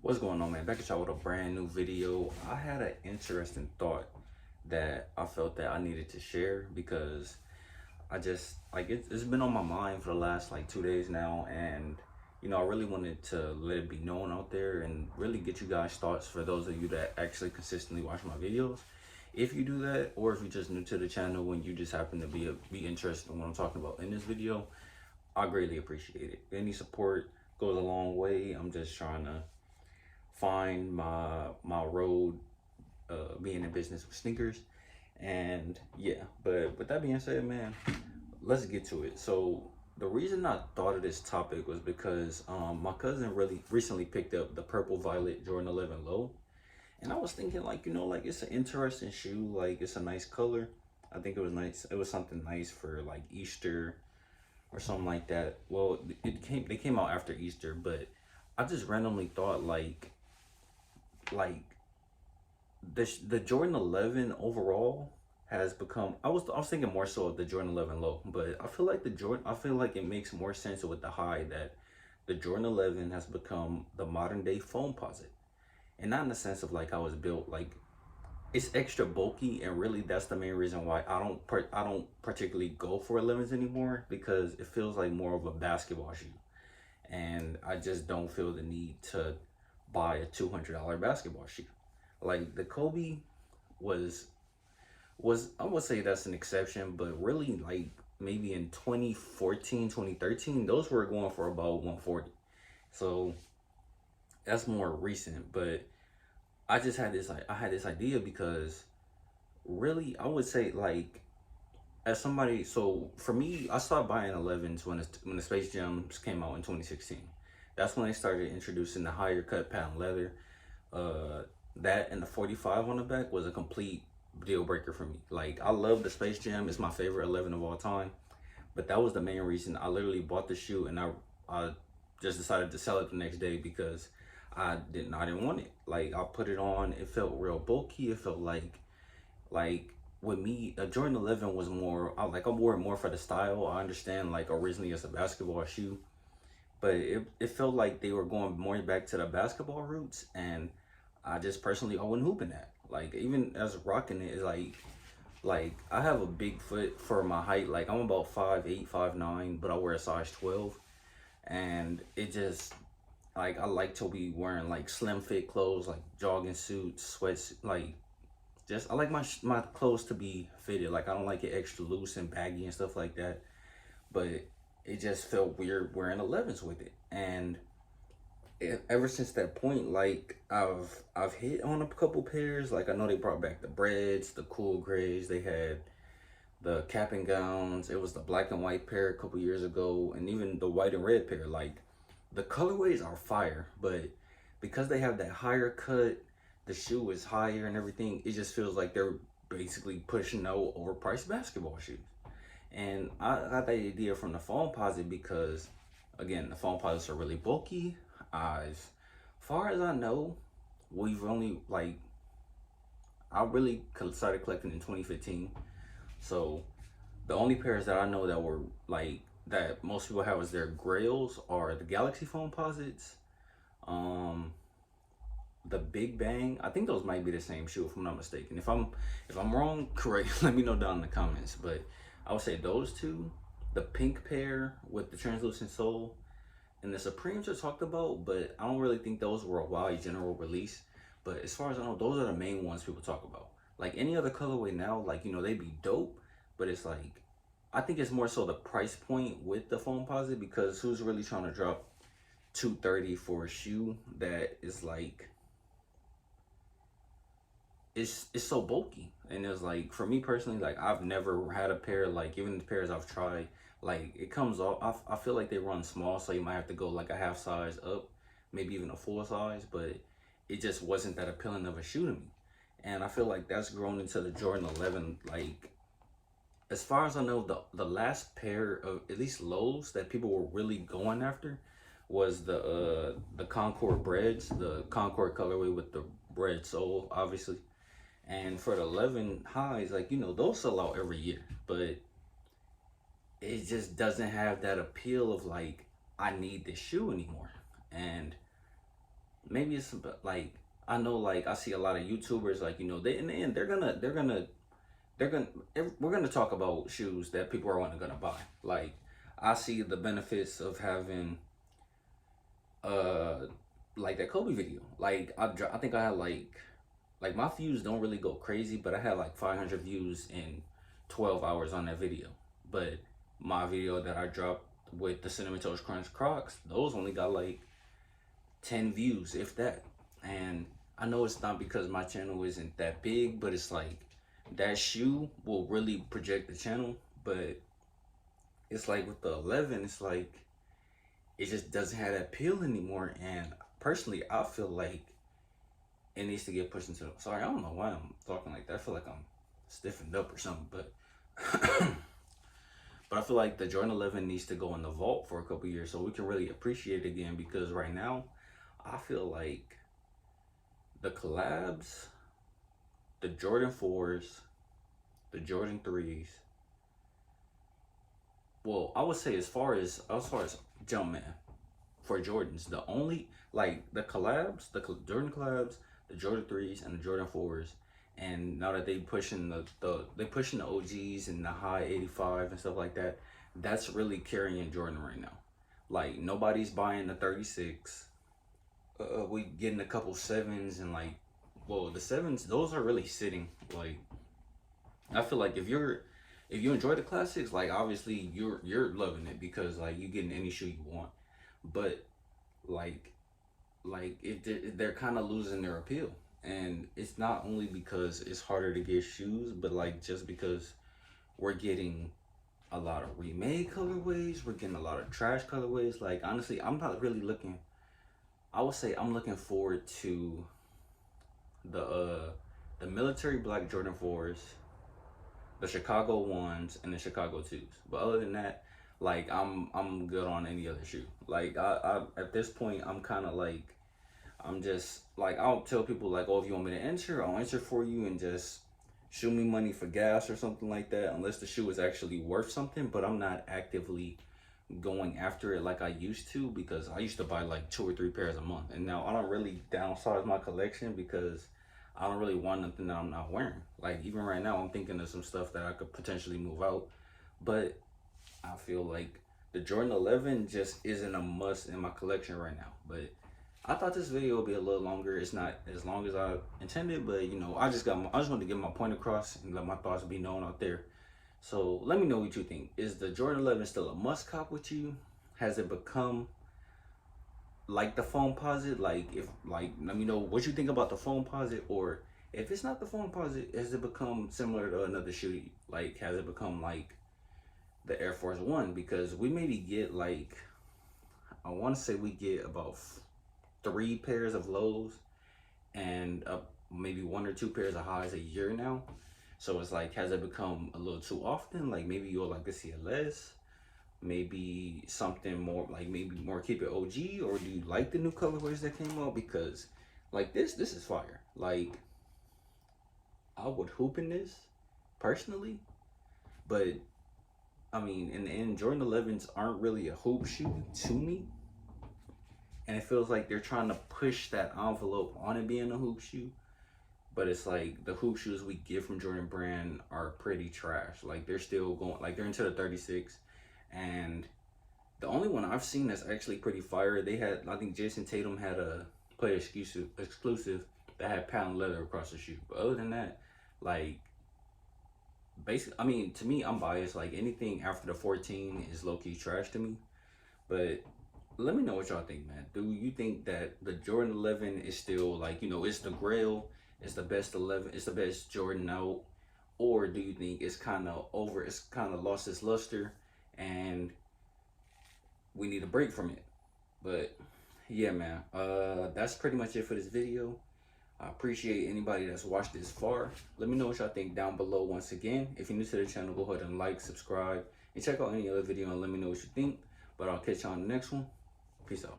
What's going on, man? Back at y'all with a brand new video. I had an interesting thought that I felt that I needed to share because I just it's been on my mind for the last like 2 days now, and I really wanted to let it be known out there and really get you guys thoughts for those of you that actually consistently watch my videos. If you do that, or if you're just new to the channel and you just happen to be interested in what I'm talking about in this video, I greatly appreciate it. Any support goes a long way. I'm just trying to find my road, being in business with sneakers. And yeah, but with that being said, man, let's get to it. So the reason I thought of this topic was because my cousin really recently picked up the purple violet Jordan 11 low, and I was thinking, like, like, it's an interesting shoe, like it's a nice color. I think it was nice, it was something nice for like Easter or something like that. Well, they came out after Easter, but I just randomly thought, like the Jordan 11 overall has become, I was thinking more so of the Jordan 11 low, but I feel like it makes more sense with the high that the Jordan 11 has become the modern day foamposite. And not in the sense of like how it's built, like it's extra bulky, and really that's the main reason why I don't particularly go for 11s anymore, because it feels like more of a basketball shoe, and I just don't feel the need to buy a $200 basketball shoe. Like the Kobe was I would say that's an exception, but really, like, maybe in 2014, 2013, those were going for about 140. So that's more recent, but I had this idea because really I would say, like, as somebody, so for me, I started buying 11s when the Space Jams came out in 2016. That's when they started introducing the higher cut patent leather. uh that and the 45 on the back was a complete deal breaker for me. Like, I love the Space Jam, it's my favorite 11 of all time, but that was the main reason I literally bought the shoe, and I just decided to sell it the next day because I didn't want it. Like, I put it on, it felt real bulky. It felt like with me, a Jordan 11 was more, I wore it more for the style. I understand, like, originally it's a basketball shoe, but it felt like they were going more back to the basketball roots, and I wasn't hooping that. Like, even as rocking it, is like I have a big foot for my height. Like, I'm about 5'8", 5'9", but I wear a size 12, and it just, like, I like to be wearing like slim fit clothes, like jogging suits, sweats, like, just I like my clothes to be fitted. Like, I don't like it extra loose and baggy and stuff like that. But it just felt weird wearing 11s with it, and ever since that point, like, I've hit on a couple pairs. Like, I know they brought back the breads, the cool grays. They had the cap and gowns. It was the black and white pair a couple years ago, and even the white and red pair. Like, the colorways are fire, but because they have that higher cut, the shoe is higher and everything, it just feels like they're basically pushing out overpriced basketball shoes. And I got that idea from the foam posit because, again, the foam posits are really bulky. As far as I know, we've only, like, I really started collecting in 2015. So the only pairs that I know that were like that most people have as their grails are the Galaxy foam posits, um, the Big Bang. I think those might be the same shoe if I'm not mistaken. If I'm wrong, correct. Let me know down in the comments. But I would say those two, the pink pair with the translucent sole, and the Supremes are talked about, but I don't really think those were a wide general release. But as far as I know, those are the main ones people talk about. Like, any other colorway now, like, they'd be dope, but it's like, I think it's more so the price point with the foam posit, because who's really trying to drop 230 for a shoe that is like, it's so bulky. And it's like, for me personally, like, I've never had a pair, like, even the pairs I've tried, like, it comes off, I feel like they run small, so you might have to go like a half size up, maybe even a full size, but it just wasn't that appealing of a shoe to me. And I feel like that's grown into the Jordan 11. Like, as far as I know, the last pair of at least lows that people were really going after was the Concord breads, the Concord colorway with the bread sole, obviously. And for the 11 highs, like, those sell out every year, but it just doesn't have that appeal of, like, I need this shoe anymore. And maybe it's like, I know, like I see a lot of YouTubers, like, you know, they in the end they're gonna we're gonna talk about shoes that people are gonna buy. Like, I see the benefits of having uh like that Kobe video. Like, I think I had like my views don't really go crazy, but I had like 500 views in 12 hours on that video. But my video that I dropped with the Cinnamon Toast Crunch Crocs, those only got like 10 views, if that. And I know it's not because my channel isn't that big, but it's like that shoe will really project the channel. But it's like with the 11, it's like it just doesn't have that appeal anymore. And personally, I feel like it needs to get pushed into the, sorry, I don't know why I'm talking like that. I feel like I'm stiffened up or something, but but I feel like the Jordan 11 needs to go in the vault for a couple years so we can really appreciate it again, because right now I feel like the collabs, the Jordan 4s, the Jordan 3s, well, I would say as far as Jumpman for Jordans, the only, like, the collabs, the Jordan collabs, the Jordan 3s and the Jordan 4s, and now that they pushing they pushing the OGs and the high 85 and stuff like that, that's really carrying Jordan right now. Like, nobody's buying the 36. We getting a couple sevens, and like, well, the sevens, those are really sitting. Like, I feel like if you enjoy the classics, like, obviously you're loving it because like you getting any shoe you want. But like they're kind of losing their appeal, and it's not only because it's harder to get shoes, but like just because we're getting a lot of remade colorways, we're getting a lot of trash colorways. Like, honestly, I'm not really looking, I would say I'm looking forward to the military black Jordan 4s, the Chicago 1s, and the Chicago 2s. But other than that, like, I'm good on any other shoe. Like, I at this point, I'm kind of like, I'm just like, I'll tell people like, oh, if you want me to enter, I'll enter for you, and just shoot me money for gas or something like that, unless the shoe is actually worth something. But I'm not actively going after it like I used to, because I used to buy like 2 or 3 pairs a month, and now I don't really downsize my collection because I don't really want nothing that I'm not wearing. Like, even right now, I'm thinking of some stuff that I could potentially move out, but I feel like the Jordan 11 just isn't a must in my collection right now. But I thought this video would be a little longer. It's not as long as I intended, but you know, I just wanted to get my point across and let my thoughts be known out there. So let me know what you think. Is the Jordan 11 still a must cop with you? Has it become like the foamposite? Like, if, like, let me know what you think about the foamposite, or if it's not the foamposite, has it become similar to another shoe? Like, has it become like the Air Force One? Because we maybe get like, I want to say we get about 3 pairs of lows and maybe 1 or 2 pairs of highs a year now. So it's like, has it become a little too often? Like, maybe you'll like to see it less, maybe something more, like maybe more keep it OG, or do you like the new colorways that came out? Because like this is fire. Like, I would hoop in this personally, but I mean, in the end, Jordan 11s aren't really a hoop shoe to me, and it feels like they're trying to push that envelope on it being a hoop shoe. But it's like the hoop shoes we get from Jordan Brand are pretty trash. Like, they're still going, like, they're into the 36. And the only one I've seen that's actually pretty fire, they had, I think Jason Tatum had a play exclusive that had patent leather across the shoe. But other than that, like, basically, I mean, to me, I'm biased. Like, anything after the 14 is low-key trash to me. But let me know what y'all think, man. Do you think that the Jordan 11 is still, like, you know, it's the grail, it's the best 11, it's the best Jordan out? Or do you think it's kind of over, it's kind of lost its luster and we need a break from it? But yeah, man, that's pretty much it for this video. I appreciate anybody that's watched this far. Let me know what y'all think down below. Once again, if you're new to the channel, go ahead and like, subscribe, and check out any other video and let me know what you think. But I'll catch you on the next one. Peace out.